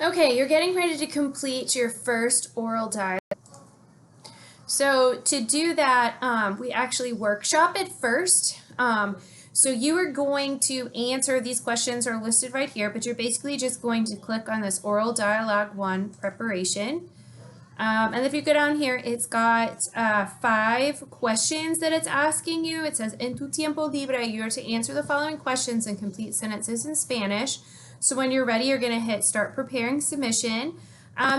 Okay, you're getting ready to complete your first oral dialogue. So to do that, we actually workshop it first. So you are going to answer these questions are listed right here, but you're basically just going to click on this oral dialogue 1 preparation. And if you go down here, it's got 5 questions that it's asking you. It says, en tu tiempo libre, you are to answer the following questions and complete sentences in Spanish. So when you're ready, you're going to hit start preparing submission.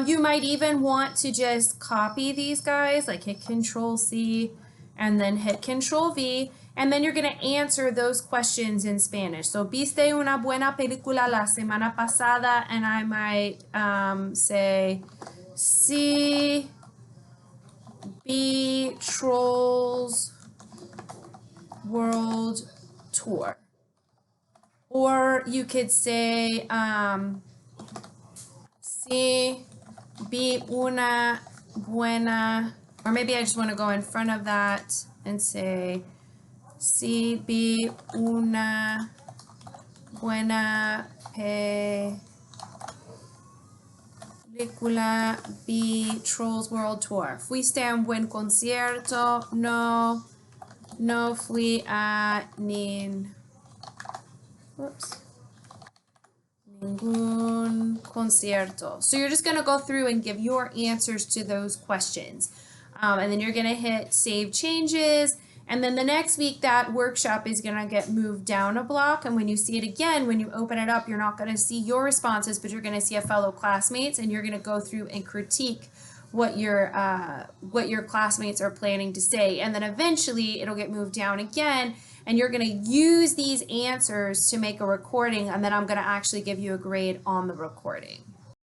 You might even want to just copy these guys, like hit Control C and then hit Control V, and then you're going to answer those questions in Spanish. So, ¿viste una buena película la semana pasada? And I might say, sí, vi Trolls World Tour. Or you could say, sí, vi una buena, or maybe I just want to go in front of that and say, sí, vi una buena película, vi Trolls World Tour. ¿Fuiste a un buen concierto? No, no fui a ningún concierto. So you're just going to go through and give your answers to those questions. And then you're going to hit save changes. And then the next week, that workshop is going to get moved down a block. And when you see it again, when you open it up, you're not going to see your responses, but you're going to see a fellow classmates, and you're going to go through and critique what your classmates are planning to say. And then eventually it'll get moved down again, and you're going to use these answers to make a recording, and then I'm going to actually give you a grade on the recording.